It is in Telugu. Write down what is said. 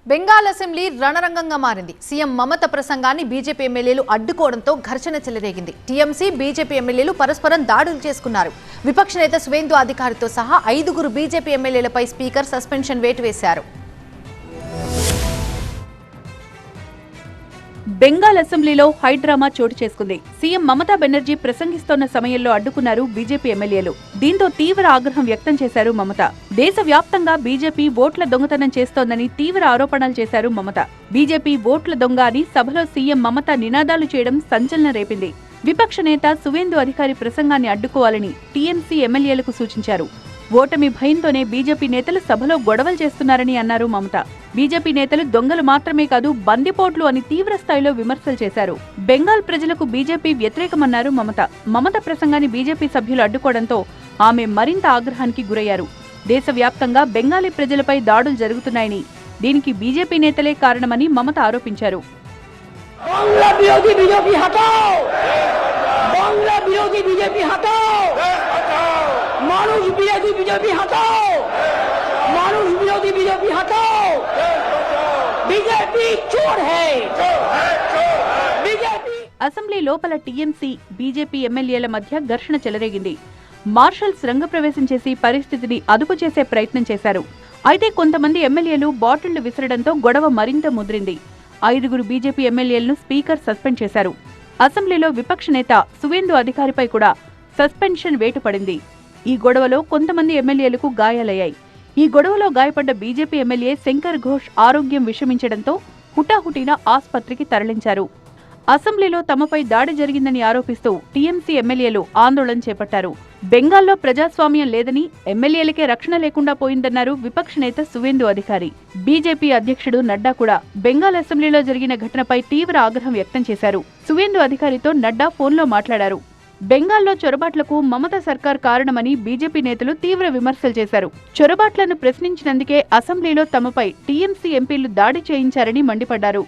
బెంగాల్ అసెంబ్లీ రణరంగంగా మారింది. సీఎం మమత ప్రసంగాన్ని బీజేపీ ఎమ్మెల్యేలు అడ్డుకోవడంతో ఘర్షణ చెలరేగింది. టీఎంసీ బీజేపీ ఎమ్మెల్యేలు పరస్పరం దాడులు చేసుకున్నారు. విపక్ష నేత సువేందు అధికారితో సహా 5 బీజేపీ ఎమ్మెల్యేలపై స్పీకర్ సస్పెన్షన్ వేటు వేశారు. బెంగాల్ అసెంబ్లీలో హైడ్రామా చోటు చేసుకుంది. సీఎం మమతా బెనర్జీ ప్రసంగిస్తోన్న సమయంలో అడ్డుకున్నారు బీజేపీ ఎమ్మెల్యేలు. దీంతో తీవ్ర ఆగ్రహం వ్యక్తం చేశారు మమత. దేశవ్యాప్తంగా బీజేపీ ఓట్ల దొంగతనం చేస్తోందని తీవ్ర ఆరోపణలు చేశారు మమత. బీజేపీ ఓట్ల దొంగ అని సభలో సీఎం మమత నినాదాలు చేయడం సంచలనం రేపింది. విపక్ష నేత సువేందు అధికారి ప్రసంగాన్ని అడ్డుకోవాలని టీఎంసీ ఎమ్మెల్యేలకు సూచించారు. ఓటమి భయంతోనే బీజేపీ నేతలు సభలో గొడవలు చేస్తున్నారని అన్నారు మమత. బీజేపీ నేతలు దొంగలు మాత్రమే కాదు బందిపోట్లు అని తీవ్ర స్థాయిలో విమర్శలు చేశారు. బెంగాల్ ప్రజలకు బీజేపీ వ్యతిరేకమన్నారు మమత. మమత ప్రసంగాన్ని బీజేపీ సభ్యులు అడ్డుకోవడంతో ఆమె మరింత ఆగ్రహానికి గురయ్యారు. దేశవ్యాప్తంగా బెంగాలీ ప్రజలపై దాడులు జరుగుతున్నాయని, దీనికి బీజేపీ నేతలే కారణమని మమత ఆరోపించారు. అసెంబ్లీ లోపల టీఎంసీ బీజేపీ ఎమ్మెల్యేల మధ్య ఘర్షణ చెలరేగింది. మార్షల్స్ రంగప్రవేశం చేసి పరిస్థితిని అదుపు చేసే ప్రయత్నం చేశారు. అయితే కొంతమంది ఎమ్మెల్యేలు బాటిళ్లు విసరడంతో గొడవ మరింత ముదిరింది. 5 బీజేపీ ఎమ్మెల్యేలను స్పీకర్ సస్పెండ్ చేశారు. అసెంబ్లీలో విపక్ష నేత సువేందు అధికారిపై కూడా సస్పెన్షన్ వేటు పడింది. ఈ గొడవలో కొంతమంది ఎమ్మెల్యేలకు గాయాలయ్యాయి. ఈ గొడవలో గాయపడ్డ బీజేపీ ఎమ్మెల్యే శంకర్ ఘోష్ ఆరోగ్యం విషమించడంతో హుటాహుటిన ఆస్పత్రికి తరలించారు. అసెంబ్లీలో తమపై దాడి జరిగిందని ఆరోపిస్తూ టీఎంసీ ఎమ్మెల్యేలు ఆందోళన చేపట్టారు. బెంగాల్లో ప్రజాస్వామ్యం లేదని, ఎమ్మెల్యేలకే రక్షణ లేకుండా పోయిందన్నారు విపక్ష నేత సువేందు అధికారి. బీజేపీ అధ్యక్షుడు నడ్డా కూడా బెంగాల్ అసెంబ్లీలో జరిగిన ఘటనపై తీవ్ర ఆగ్రహం వ్యక్తం చేశారు. సువేందు అధికారితో నడ్డా ఫోన్లో మాట్లాడారు. బెంగాల్లో చొరబాట్లకు మమత సర్కార్ కారణమని బీజేపీ నేతలు తీవ్ర విమర్శలు చేశారు. చొరబాట్లను ప్రశ్నించినందుకే అసెంబ్లీలో తమపై టీఎంసీ ఎంపీలు దాడి చేయించారని మండిపడ్డారు.